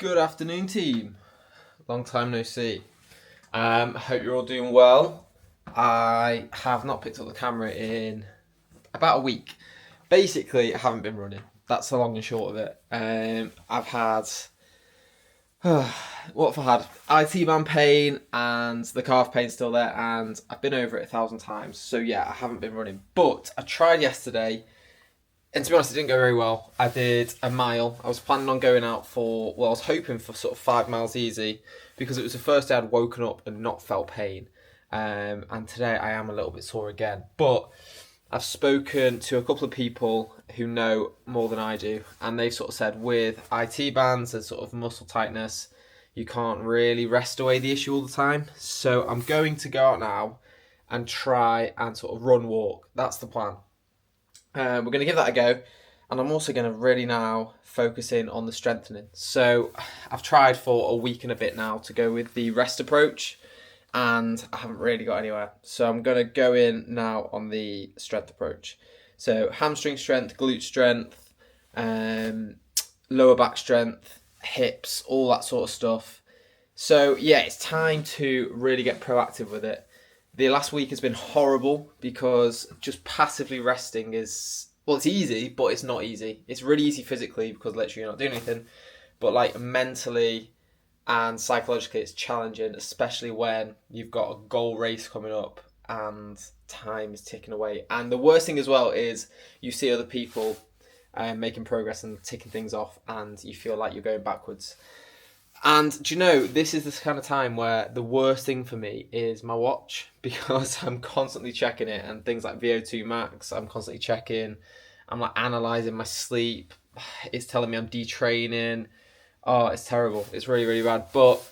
Good afternoon, team. Long time no see. Hope you're all doing well. I have not picked up the camera in about a week. Basically, I haven't been running. That's the long and short of it. I've had what have I had? IT band pain and the calf pain still there, and I've been over it 1,000 times. So yeah, I haven't been running. But I tried yesterday. And to be honest, it didn't go very well. I did a mile. I was planning on going out for, I was hoping for sort of 5 miles easy because it was the first day I'd woken up and not felt pain. And today I am a little bit sore again. But I've spoken to a couple of people who know more than I do, and they sort of said with IT bands and sort of muscle tightness, you can't really rest away the issue all the time. So I'm going to go out now and try and sort of run walk. That's the plan. We're going to give that a go, and I'm also going to really now focus in on the strengthening. So I've tried for a week and a bit now to go with the rest approach, and I haven't really got anywhere. So I'm going to go in now on the strength approach. So hamstring strength, glute strength, lower back strength, hips, all that sort of stuff. So yeah, it's time to really get proactive with it. The last week has been horrible because just passively resting is, well, it's easy, but it's not easy. It's really easy physically because literally you're not doing anything, but like mentally and psychologically it's challenging, especially when you've got a goal race coming up and time is ticking away. And the worst thing as well is you see other people making progress and ticking things off, and you feel like you're going backwards. And do you know, this is the kind of time where the worst thing for me is my watch, because I'm constantly checking it, and things like VO2 max, I'm constantly checking. I'm like analysing my sleep. It's telling me I'm detraining. Oh, it's terrible. It's really, really bad. But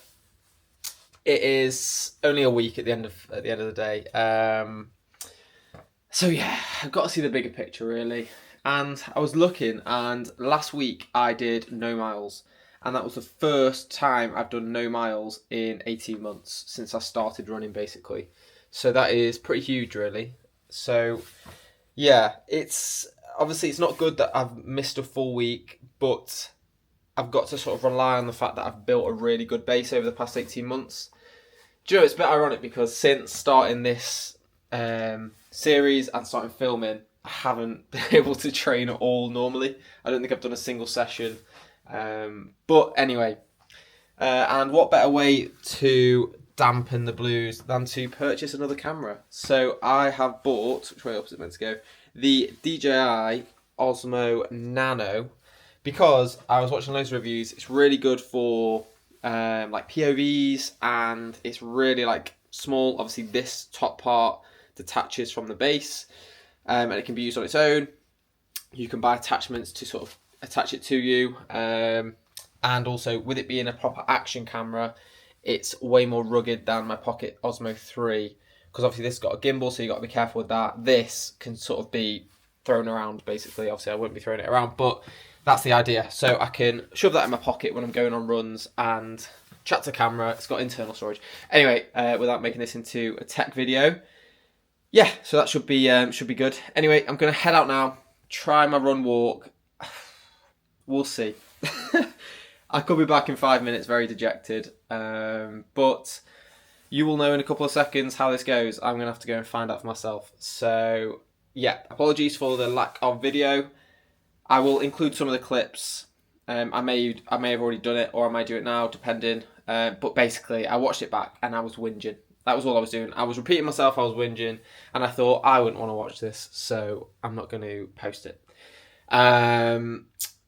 it is only a week at the end of the day. So yeah, I've got to see the bigger picture really. And I was looking, and last week I did no miles. And that was the first time I've done no miles in 18 months since I started running, basically. So that is pretty huge, really. So yeah, it's obviously it's not good that I've missed a full week, but I've got to sort of rely on the fact that I've built a really good base over the past 18 months. Do you know, it's a bit ironic because since starting this series and starting filming, I haven't been able to train at all normally. I don't think I've done a single session. But anyway, and what better way to dampen the blues than to purchase another camera? So I have bought, which way up is it meant to go? The DJI Osmo Nano, because I was watching loads of reviews. It's really good for like POVs, and it's really like small. Obviously, this top part detaches from the base, and it can be used on its own. You can buy attachments to sort of attach it to you, and also with it being a proper action camera, it's way more rugged than my Pocket Osmo 3, because obviously this has got a gimbal, so you got to be careful with that. This can sort of be thrown around, basically. Obviously I wouldn't be throwing it around, but that's the idea. So I can shove that in my pocket when I'm going on runs and chat to camera. It's got internal storage. Anyway, without making this into a tech video, yeah, so that should be good. Anyway, I'm going to head out now, try my run walk. We'll see. I could be back in 5 minutes, very dejected. But you will know in a couple of seconds how this goes. I'm going to have to go and find out for myself. So, yeah, apologies for the lack of video. I will include some of the clips. I may have already done it, or I might do it now, depending. But basically, I watched it back and I was whinging. That was all I was doing. I was repeating myself, I was whinging, and I thought I wouldn't want to watch this, so I'm not going to post it.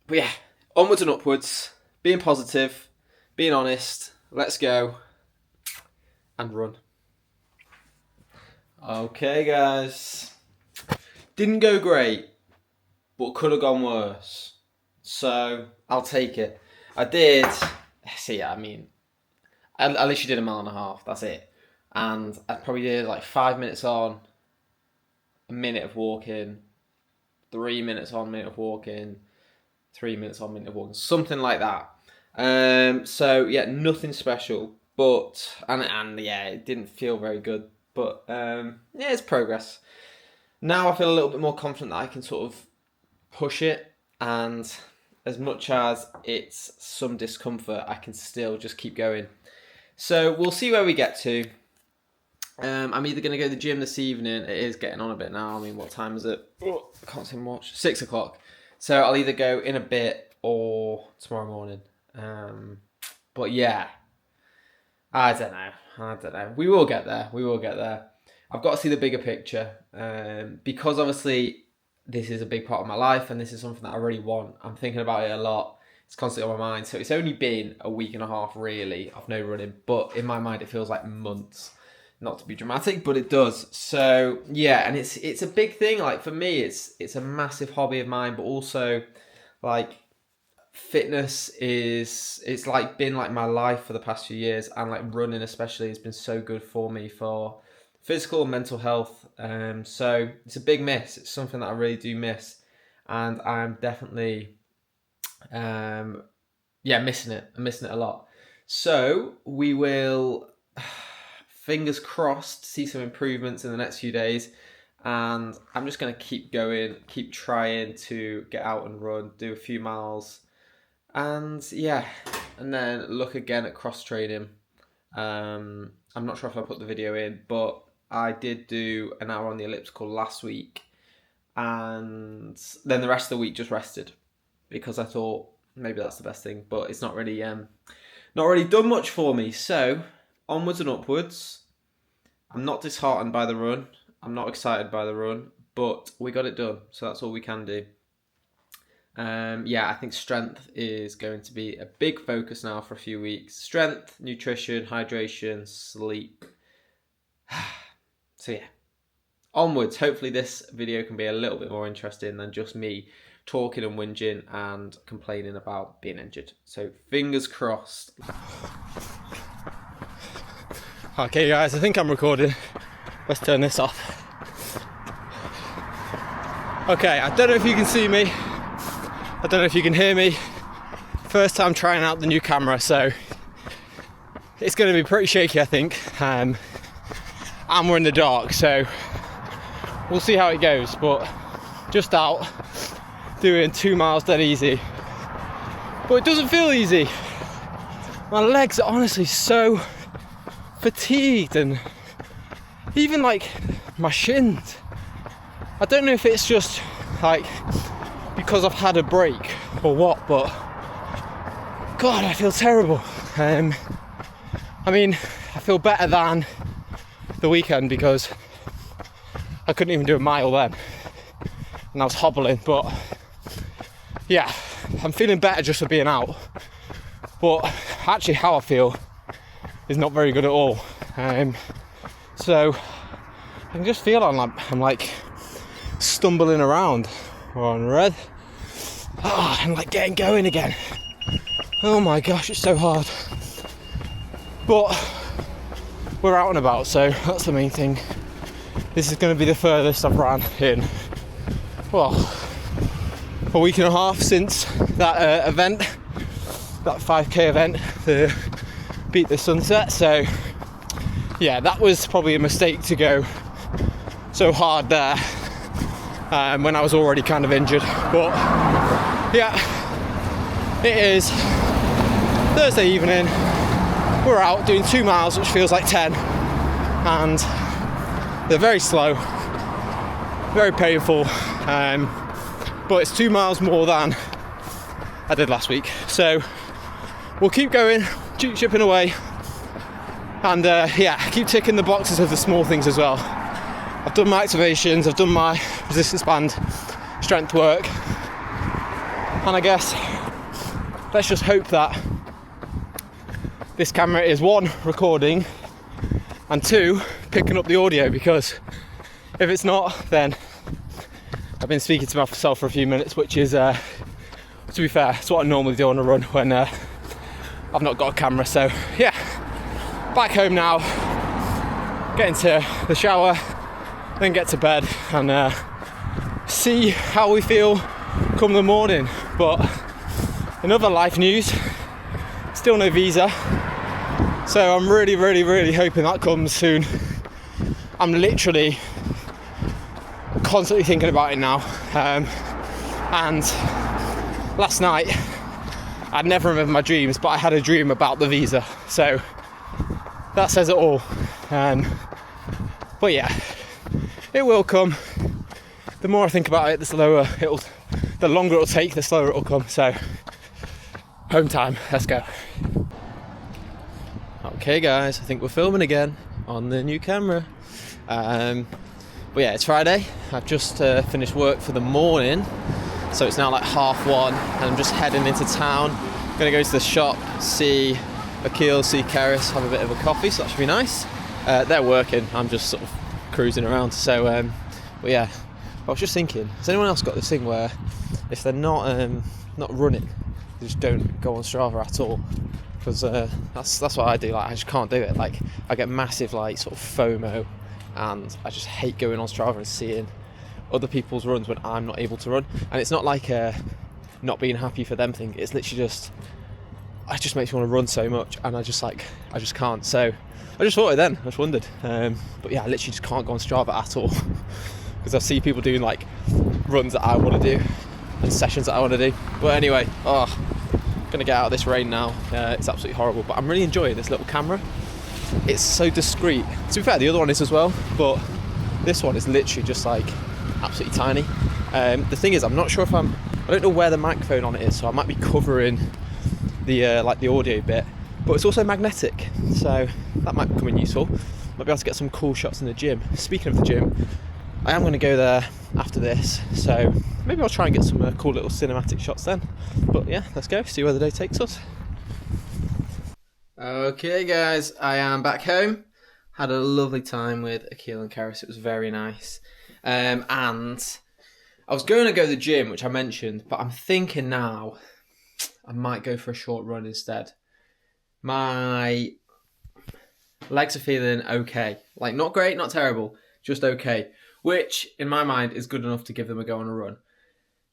But yeah, onwards and upwards, being positive, being honest, let's go and run. Okay, guys. Didn't go great, but could have gone worse. So, I'll take it. I did, see, I mean, I literally did a mile and a half, that's it. And I probably did like 5 minutes on, a minute of walking, 3 minutes on, minute of walking, 3 minutes on, minute of walking, something like that. So yeah, nothing special, but and yeah, it didn't feel very good, but yeah, it's progress. Now I feel a little bit more confident that I can sort of push it, and as much as it's some discomfort, I can still just keep going. So we'll see where we get to. I'm either going to go to the gym this evening. It is getting on a bit now. I mean, what time is it? Oh, I can't see watch. 6 o'clock. So I'll either go in a bit or tomorrow morning. But yeah, I don't know. We will get there. I've got to see the bigger picture. Because obviously this is a big part of my life and this is something that I really want. I'm thinking about it a lot. It's constantly on my mind. So it's only been a week and a half really of no running. But in my mind it feels like months. Not to be dramatic, but it does. So yeah, and it's a big thing. Like for me, it's a massive hobby of mine, but also like fitness it's like been like my life for the past few years, and like running especially has been so good for me for physical and mental health. So it's a big miss. It's something that I really do miss, and I'm definitely missing it. I'm missing it a lot. So we will. Fingers crossed, see some improvements in the next few days, and I'm just going to keep going, keep trying to get out and run, do a few miles, and yeah, and then look again at cross training. I'm not sure if I put the video in, but I did do an hour on the elliptical last week, and then the rest of the week just rested because I thought maybe that's the best thing, but it's not really done much for me. So onwards and upwards. I'm not disheartened by the run. I'm not excited by the run, but we got it done. So that's all we can do. I think strength is going to be a big focus now for a few weeks. Strength, nutrition, hydration, sleep. So yeah, onwards. Hopefully this video can be a little bit more interesting than just me talking and whinging and complaining about being injured. So fingers crossed. Okay guys, I think I'm recording. Let's turn this off. Okay, I don't know if you can see me. I don't know if you can hear me. First time trying out the new camera, so it's going to be pretty shaky, I think. And we're in the dark, so we'll see how it goes. But just out doing 2 miles dead easy. But it doesn't feel easy. My legs are honestly so fatigued, and even like my shins. I don't know if it's just like because I've had a break or what, but God, I feel terrible. I mean, I feel better than the weekend because I couldn't even do a mile then and I was hobbling, but yeah, I'm feeling better just for being out. But actually how I feel is not very good at all. So I can just feel I'm like stumbling around. We're on red. I'm like getting going again. Oh my gosh, it's so hard. But we're out and about, so that's the main thing. This is going to be the furthest I've ran in, well, a week and a half since that event, that 5k event, the Beat the Sunset. So yeah, that was probably a mistake to go so hard there when I was already kind of injured. But yeah, it is Thursday evening. We're out doing 2 miles, which feels like 10, and they're very slow, very painful, but it's 2 miles more than I did last week. So we'll keep going, keep chipping away, and keep ticking the boxes of the small things as well. I've done my activations, I've done my resistance band strength work, and I guess let's just hope that this camera is 1, recording, and 2, picking up the audio, because if it's not, then I've been speaking to myself for a few minutes, which is, to be fair, it's what I normally do on a run when I've not got a camera. So yeah, back home now, get into the shower, then get to bed and see how we feel come the morning. But in other life news, still no visa, so I'm really hoping that comes soon. I'm literally constantly thinking about it now, and last night, I'd never remember my dreams, but I had a dream about the visa, so that says it all. But yeah, it will come. The more I think about it, the longer it'll take, the slower it'll come. So, home time, let's go. Okay guys, I think we're filming again on the new camera. But yeah, it's Friday. I've just finished work for the morning, so it's now like 1:30, and I'm just heading into town. Gonna go to the shop, see Akil, see Keris, have a bit of a coffee, so that should be nice. They're working, I'm just sort of cruising around. So, but yeah, I was just thinking, has anyone else got this thing where if they're not running, they just don't go on Strava at all? Because that's what I do. Like, I just can't do it. Like, I get massive like sort of FOMO, and I just hate going on Strava and seeing other people's runs when I'm not able to run. And it's not like a not being happy for them thing. It's literally just, it just makes me want to run so much, and I just can't. So I just thought it then. I just wondered. But yeah, I literally just can't go on Strava at all because I see people doing like runs that I want to do and sessions that I want to do. But anyway, gonna get out of this rain now. It's absolutely horrible, but I'm really enjoying this little camera. It's so discreet. To be fair, the other one is as well, but this one is literally just like absolutely tiny. The thing is, I'm not sure if I don't know where the microphone on it is, so I might be covering the like the audio bit, but it's also magnetic, so that might come in useful. Might be able to get some cool shots in the gym. Speaking of the gym, I am going to go there after this, so maybe I'll try and get some cool little cinematic shots then. But yeah, let's go, see where the day takes us. Okay guys, I am back home. Had a lovely time with Akil and Keris, it was very nice. And I was going to go to the gym, which I mentioned, but I'm thinking now I might go for a short run instead. My legs are feeling okay. Like, not great, not terrible, just okay. Which, in my mind, is good enough to give them a go on a run.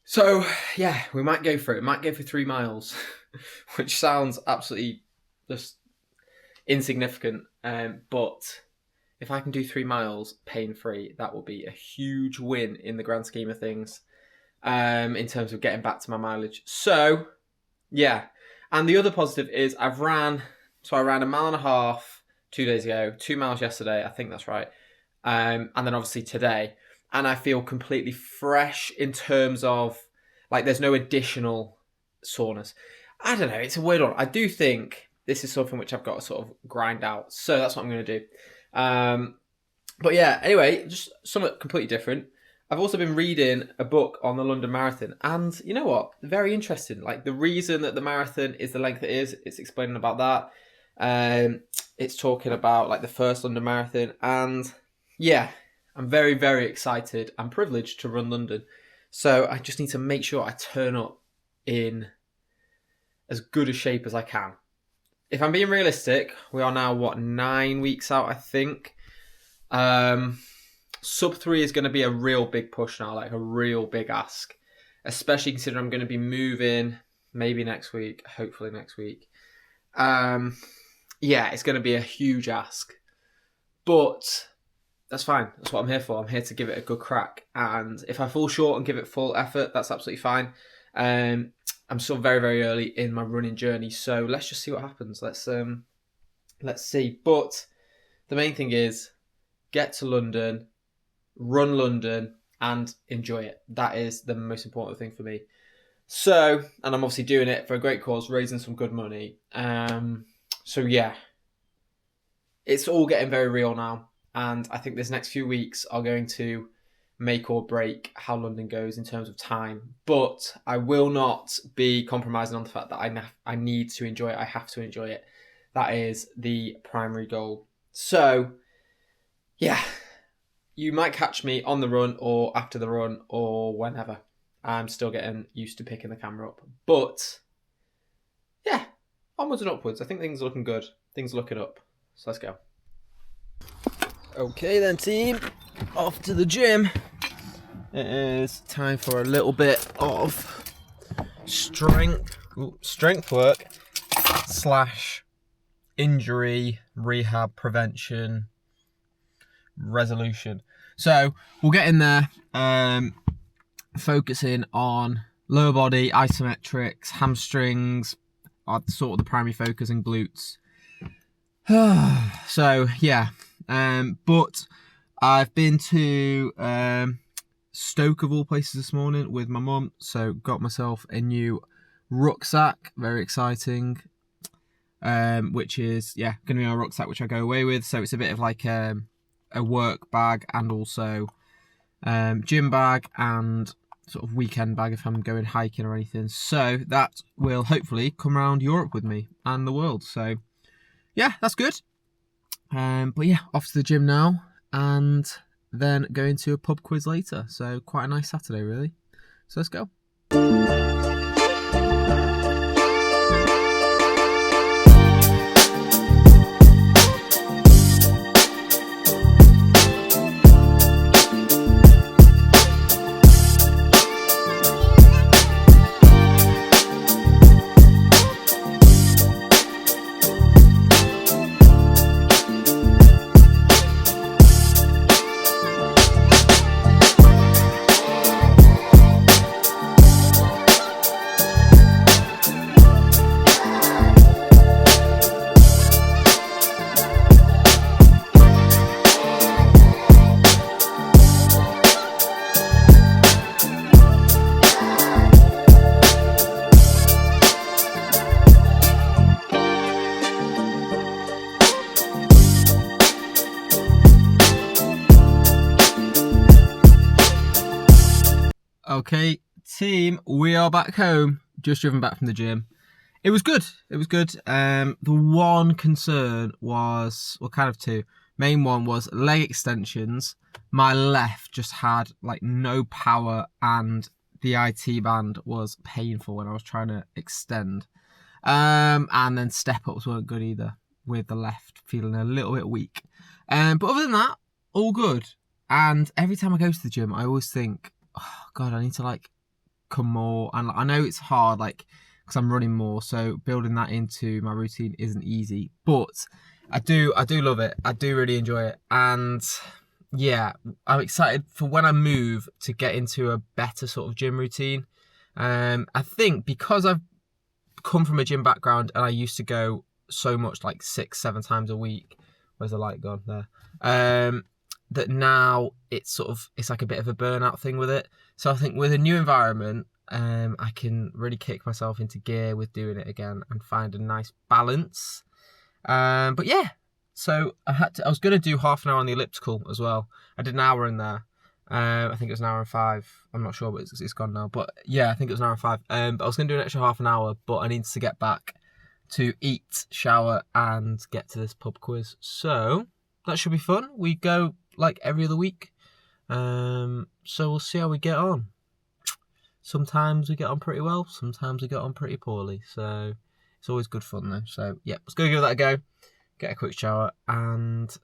So, yeah, we might go for it. Might go for 3 miles, which sounds absolutely just insignificant. But if I can do 3 miles pain-free, that will be a huge win in the grand scheme of things, in terms of getting back to my mileage. So, yeah. And the other positive is I ran 1.5 miles 2 days ago, 2 miles yesterday, I think that's right. And then obviously today, and I feel completely fresh in terms of like there's no additional soreness. I don't know, it's a weird one. I do think this is something which I've got to sort of grind out, so that's what I'm going to do. But yeah, anyway, just something completely different. I've also been reading a book on the London Marathon, and you know what? Very interesting. Like, the reason that the marathon is the length it is, it's explaining about that. It's talking about like the first London Marathon, and yeah, I'm very, very excited and privileged to run London. So I just need to make sure I turn up in as good a shape as I can. If I'm being realistic, we are now, 9 weeks out, I think. Sub 3 is going to be a real big push now, like a real big ask. Especially considering I'm going to be moving maybe next week, hopefully next week. Yeah, it's going to be a huge ask. But that's fine. That's what I'm here for. I'm here to give it a good crack. And if I fall short and give it full effort, that's absolutely fine. I'm still very, very early in my running journey, so let's just see what happens. Let's see. But the main thing is get to London, run London, and enjoy it. That is the most important thing for me. So, and I'm obviously doing it for a great cause, raising some good money. So yeah, it's all getting very real now. And I think this next few weeks are going to make or break how London goes in terms of time. But I will not be compromising on the fact that I need to enjoy it. I have to enjoy it. That is the primary goal. So, yeah, you might catch me on the run or after the run or whenever. I'm still getting used to picking the camera up. But, yeah, onwards and upwards. I think things are looking good. Things are looking up. So let's go. Okay then, team, off to the gym. It is time for a little bit of strength work / injury rehab prevention resolution. So we'll get in there, focusing on lower body, isometrics, hamstrings are sort of the primary focus, and glutes. So yeah, but I've been to Stoke of all places this morning with my mum, so got myself a new rucksack, very exciting, which is going to be my rucksack which I go away with. So it's a bit of like a work bag and also gym bag and sort of weekend bag if I'm going hiking or anything. So that will hopefully come around Europe with me and the world. So yeah, that's good. But yeah, off to the gym now and then going to a pub quiz later. So quite a nice Saturday really. So let's go. Okay, team, we are back home. Just driven back from the gym. It was good. The one concern was, well, kind of two. Main one was leg extensions. My left just had like no power, and the IT band was painful when I was trying to extend. And then step ups weren't good either, with the left feeling a little bit weak. But other than that, all good. And every time I go to the gym, I always think, oh God, I need to like come more. And I know it's hard, like, because I'm running more, so building that into my routine isn't easy. But I do love it. I do really enjoy it. And yeah, I'm excited for when I move to get into a better sort of gym routine. I think because I've come from a gym background and I used to go so much, like 6-7 times a week. Where's the light gone there? That now it's like a bit of a burnout thing with it. So I think with a new environment, I can really kick myself into gear with doing it again and find a nice balance. But yeah, so I was going to do half an hour on the elliptical as well. I did an hour in there. I think it was an hour and 5. I'm not sure, but it's gone now. But yeah, I think it was an hour and 5. But I was going to do an extra half an hour, but I needed to get back to eat, shower, and get to this pub quiz. So that should be fun. We go like every other week. So we'll see how we get on. Sometimes we get on pretty well, sometimes we get on pretty poorly. So it's always good fun though. So yeah, let's go give that a go. Get a quick shower, and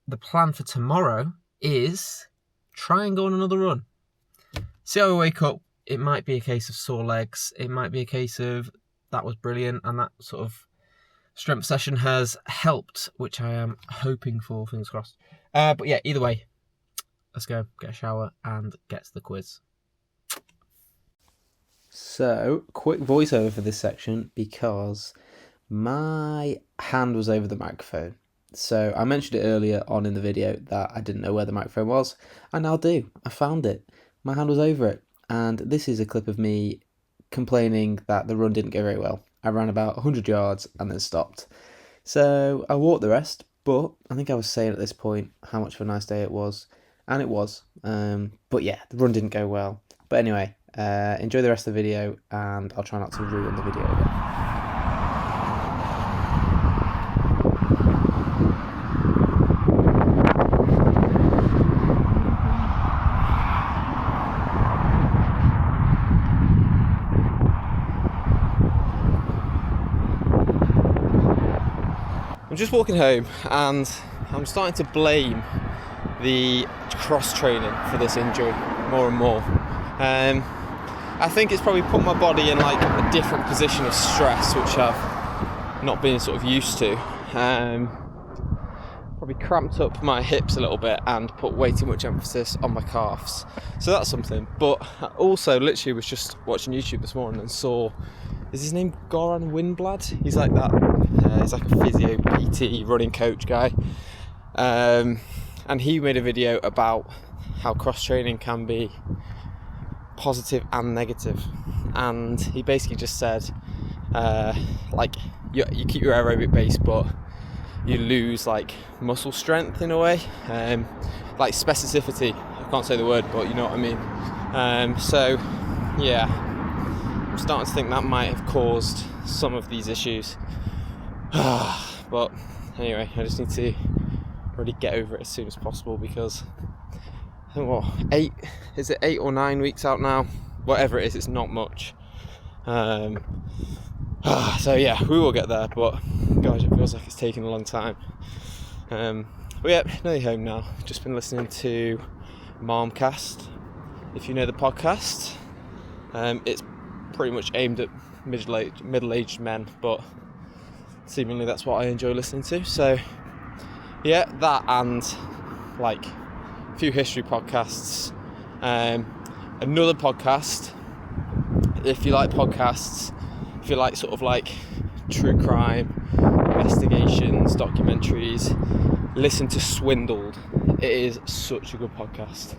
the plan for tomorrow is try and go on another run. See how we wake up. It might be a case of sore legs. It might be a case of that was brilliant and that sort of strength session has helped, which I am hoping for, fingers crossed. But yeah, either way, let's go get a shower and get to the quiz. So, quick voiceover for this section because my hand was over the microphone. So I mentioned it earlier on in the video that I didn't know where the microphone was. I now do. I found it. My hand was over it. And this is a clip of me complaining that the run didn't go very well. I ran about 100 yards and then stopped. So I walked the rest, but I think I was saying at this point how much of a nice day it was. And it was. But yeah, the run didn't go well. But anyway, enjoy the rest of the video, and I'll try not to ruin the video again. I'm just walking home and I'm starting to blame the cross training for this injury more and more. I think it's probably put my body in like a different position of stress, which I've not been sort of used to. Probably probably cramped up my hips a little bit and put way too much emphasis on my calves. So that's something. But I also literally was just watching YouTube this morning and saw, is his name Goran Windblad? He's like that. He's like a physio, PT, running coach guy. And he made a video about how cross training can be positive and negative. And he basically just said, like, you keep your aerobic base, but you lose like muscle strength in a way, like specificity. I can't say the word, but you know what I mean. So yeah, I'm starting to think that might have caused some of these issues. But anyway, I just need to really get over it as soon as possible, because I think 8 or 9 weeks out now, whatever it is, it's not much. So yeah, we will get there, but gosh, it feels like it's taking a long time. But yeah, nearly home now. Just been listening to Momcast, if you know the podcast. It's pretty much aimed at middle-aged men, but seemingly that's what I enjoy listening to. So yeah, that and like a few history podcasts. Another podcast, if you like podcasts, if you like sort of like true crime, investigations, documentaries, listen to Swindled. It is such a good podcast.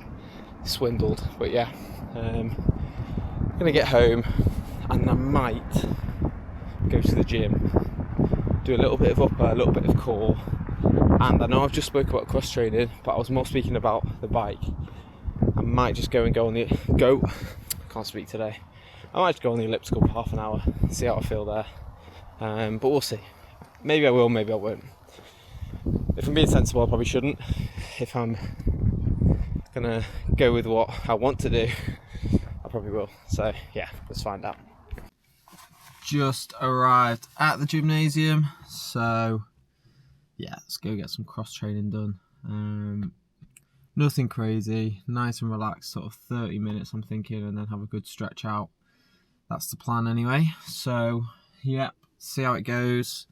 Swindled. But yeah, I'm gonna get home and I might go to the gym, do a little bit of upper, a little bit of core, and I know I've just spoke about cross training, but I was more speaking about the bike. I might just go on the can't speak today. I might just go on the elliptical for half an hour, see how I feel there. But we'll see. Maybe I will, maybe I won't. If I'm being sensible, I probably shouldn't. If I'm gonna go with what I want to do, I probably will. So yeah, let's find out. Just arrived at the gymnasium, so yeah, let's go get some cross training done. Nothing crazy, nice and relaxed, sort of 30 minutes I'm thinking, and then have a good stretch out. That's the plan anyway. So yeah, see how it goes.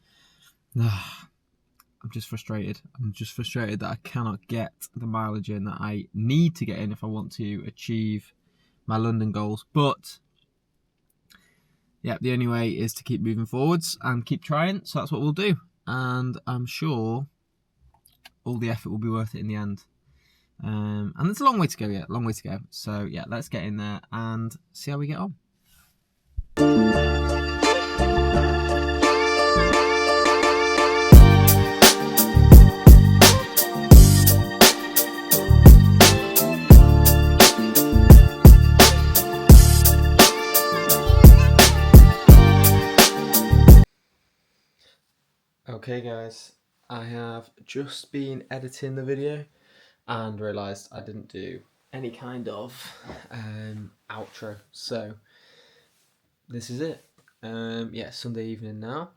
I'm just frustrated. that I cannot get the mileage in that I need to get in if I want to achieve my London goals. But yeah, the only way is to keep moving forwards and keep trying. So that's what we'll do. And I'm sure all the effort will be worth it in the end. And there's a long way to go yet, long way to go. So yeah, let's get in there and see how we get on. Okay guys, I have just been editing the video and realised I didn't do any kind of outro, so this is it. Yeah, Sunday evening now.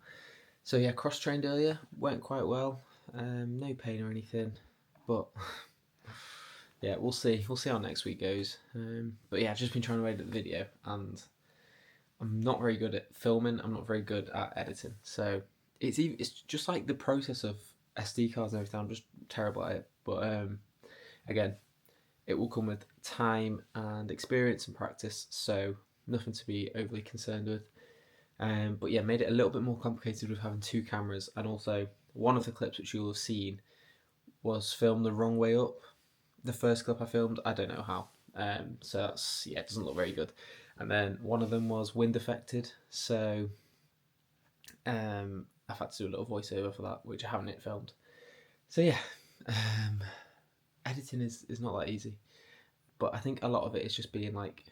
So yeah, cross-trained earlier, went quite well, no pain or anything, but yeah, we'll see how next week goes. But yeah, I've just been trying to edit the video and I'm not very good at filming, I'm not very good at editing, so it's just like the process of SD cards and everything, I'm just terrible at it. But again, it will come with time and experience and practice, so nothing to be overly concerned with. But yeah, made it a little bit more complicated with having two cameras, and also one of the clips which you'll have seen was filmed the wrong way up. The first clip I filmed, I don't know how. So that's, yeah, it doesn't look very good. And then one of them was wind affected, so I've had to do a little voiceover for that, which I haven't yet filmed. So yeah, editing is not that easy, but I think a lot of it is just being like,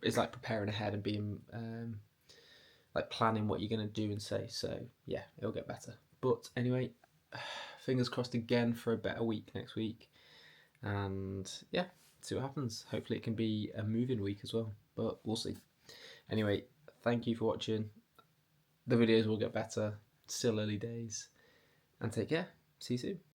it's like preparing ahead and being like planning what you're going to do and say. So yeah, it'll get better. But anyway, fingers crossed again for a better week next week, and yeah, see what happens. Hopefully it can be a moving week as well, but we'll see. Anyway, thank you for watching. The videos will get better, still early days, and take care. See you soon.